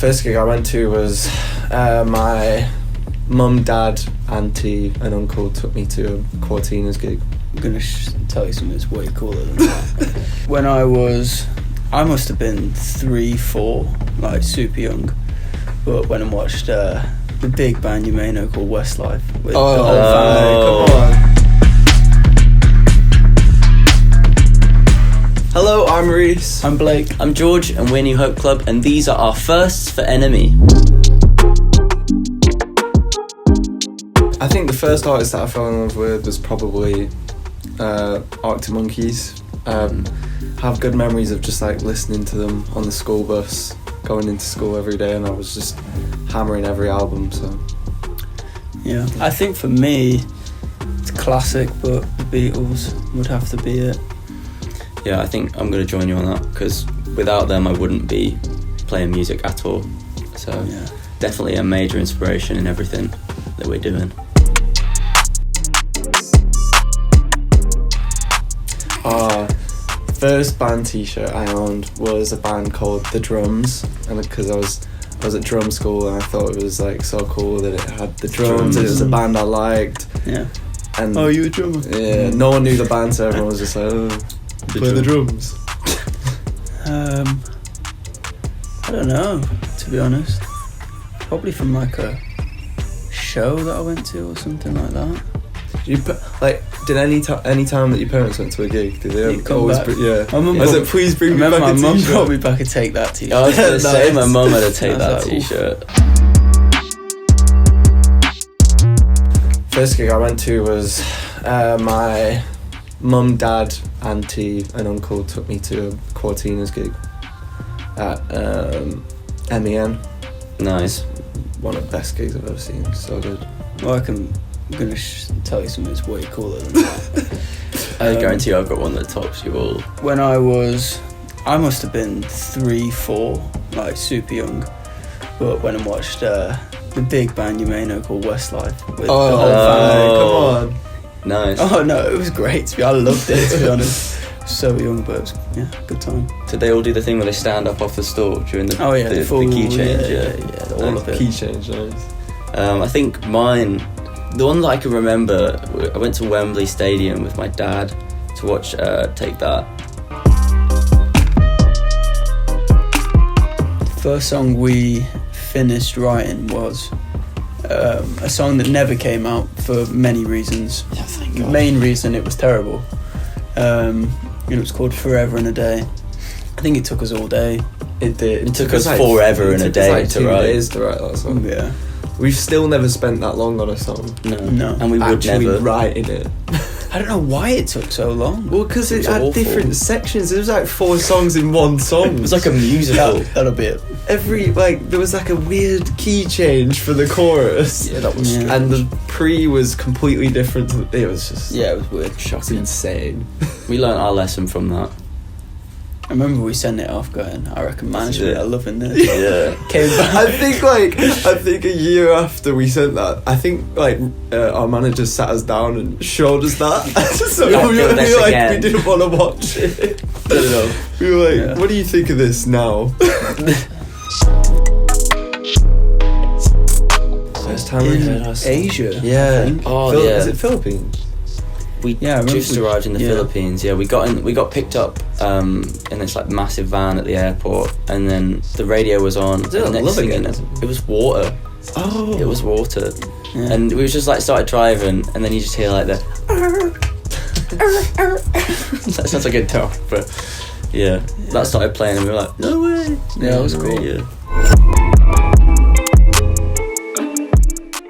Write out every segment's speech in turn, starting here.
First gig I went to was my mum, dad, auntie and uncle took me to a Quartinas gig. I'm going to tell you something that's way cooler than that. When I must have been 3, 4, like super young, but when I watched the big band you may know called Westlife with the whole family. Come on. Hello, I'm Reese. I'm Blake. I'm George, and we're New Hope Club, and these are our firsts for NME. I think the first artist that I fell in love with was probably Arctic Monkeys. Have good memories of just like listening to them on the school bus, going into school every day, and I was just hammering every album. So yeah, I think for me it's classic, but the Beatles would have to be it. Yeah, I think I'm going to join you on that, because without them I wouldn't be playing music at all. So Yeah. Definitely a major inspiration in everything that we're doing. First band t-shirt I owned was a band called The Drums, and because I was at drum school and I thought it was like so cool that it had the drums. It was a band I liked. Yeah. And Oh, you a drummer? yeah, no one knew the band, so everyone was just like, oh, play the drums. I don't know, to be honest. Probably from like a show that I went to or something like that. Did any time that your parents went to a gig, did they come always back. My mum please bring me back my a mum t-shirt. brought me back a Take That t-shirt. I was going to say, Nice. my mum had to take I that was like, t-shirt. First gig I went to was my mum, dad, auntie and uncle took me to a Quartinas gig at MEN. Nice. One of the best gigs I've ever seen. So good. Well, I'm going to tell you something that's way cooler than that. I guarantee I've got one that tops you all. When I must have been 3, 4, like super young, but when I watched the big band you may know called Westlife with the whole family. Come on. Nice. Oh no, it was great. I loved it, to be honest. So young, but it was, good time. Did they all do the thing where they stand up off the store during the full, the key change? Yeah, all of it. Key change, nice. I think mine, the one that I can remember, I went to Wembley Stadium with my dad to watch Take That. The first song we finished writing was a song that never came out for many reasons. Yeah, thank The God. main reason it was terrible. It was called Forever and a Day. I think it took us all day. It did. It took us forever and a day to write. 2 days to write that song. Yeah. We've still never spent that long on a song. No. And we would Actually never. writing it. I don't know why it took so long. Well, because it was had awful. different sections. There was like 4 songs in one song. It was like a musical. That'll be it. There was like a weird key change for the chorus. Yeah, that was Yeah. And the pre was completely different. It was just Yeah, it was weird. it's shocking. insane. We learnt our lesson from that. I remember we sent it off going, I reckon management Yeah. are loving this. Yeah. Came back. I think a year after we sent that, I think our manager sat us down and showed us that. So Don't we do were this like, again. we didn't want to watch it. We were like, Yeah. what do you think of this now? First time we heard In our song. Asia. I Yeah. think. Oh, Is yeah. it Philippines? We Yeah, I remember just arrived in the Philippines. Yeah, we got picked up in this like massive van at the airport, and then the radio was on. Is it and like next Love thing you Again? know, it was water. Oh. It was water, Yeah. and we just like started driving, and then you just hear like the. That sounds like a dog, but yeah, that started playing, and we were like, no way. Yeah, it was cool. Yeah.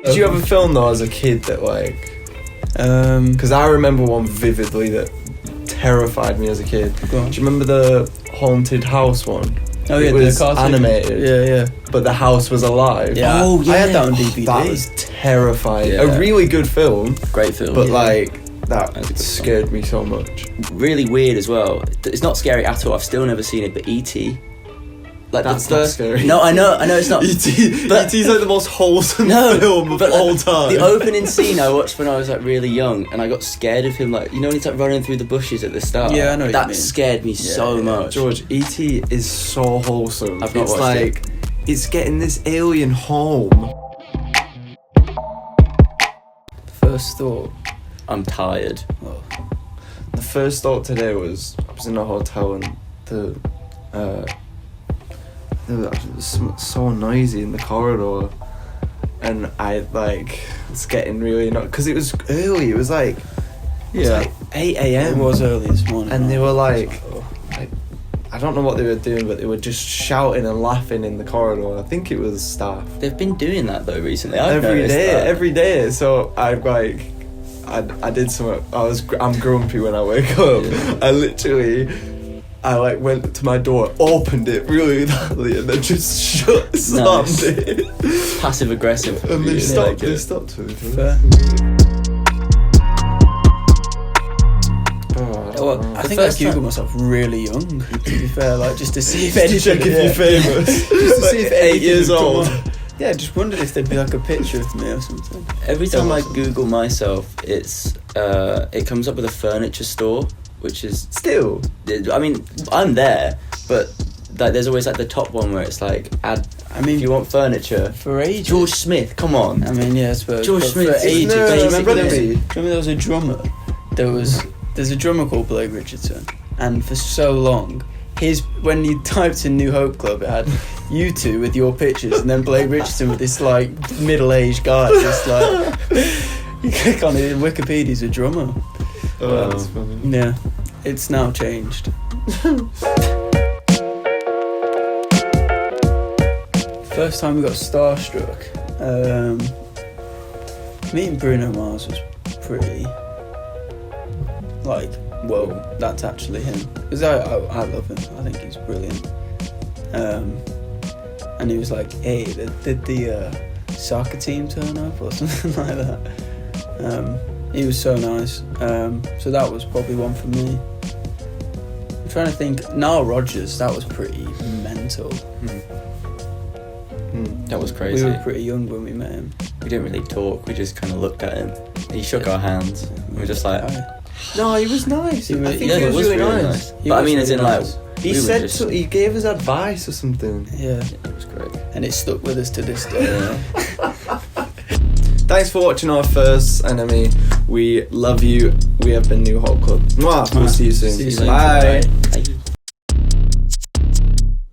Did you ever film though as a kid that because I remember one vividly that terrified me as a kid. Go on. Do you remember the haunted house one? Oh yeah, It was the cartoon. animated. Yeah. But the house was alive. Yeah. Oh, I had yeah. that on DVD. That was terrifying. Yeah. A really good film, Great film, but Yeah. that That's a good scared me so much. really weird as well. It's not scary at all. I've still never seen it, but E.T. Like That's the not first. scary. No, I know it's not. E.T. But- E.T.'s like the most wholesome No, film of but all time. The opening scene I watched when I was like really young, and I got scared of him. Like, you know when he's like running through the bushes at the start. Yeah, I know what you That mean. scared me so yeah. much. George, E.T. is so wholesome. I've not it's watched like it's getting this alien home. First thought. I'm tired. Oh. The first thought today was I was in a hotel and it was so noisy in the corridor, and I was getting really because it was early. It was like 8 a.m. It was early this morning. And they were like oh. I don't know what they were doing, but they were just shouting and laughing in the corridor. I think it was staff. They've been doing that though recently. I've noticed that. Every day. So I did something. I'm grumpy when I wake up. Yeah. I went to my door, opened it really loudly, and then just slammed it. Passive aggressive. And they stopped. They stopped. Fair. Well, I think I googled myself really young, to be fair, just to see if anything... check if you're famous. Just to see if 8 years would come old. up. Yeah, just wondered if there'd be a picture of me or something. Every time I Google myself, it comes up with a furniture store, which is... Still? I mean, I'm there, but there's always the top one where it's if you want furniture... For ages. George Smith, come on. I mean, yeah, I suppose. George Smith, for ages. basically. Do you remember there was a drummer? There's a drummer called Blake Richardson, and for so long, when you typed in New Hope Club, it had you two with your pictures, and then Blake Richardson with this middle-aged guy. Just you click on it, and Wikipedia's a drummer. Oh, that's funny. Yeah, it's now changed. First time we got starstruck. Meeting Bruno Mars was pretty. Whoa, that's actually him. Because I love him. I think he's brilliant. And he was like, hey, did the soccer team turn up or something like that? He was so nice. So that was probably one for me. I'm trying to think. Nile Rodgers, that was pretty mental. That was crazy. We were pretty young when we met him. We didn't really talk, we just kind of looked at him. He shook our hands, and we were just like... No, he was nice. I think he was really nice. But I mean, as in he said he gave us advice or something. Yeah, it was great, and it stuck with us to this day. Thanks for watching our first NME. We love you. We have been New Hope Club. Mwah. We'll see you soon. See you soon. Bye. Bye.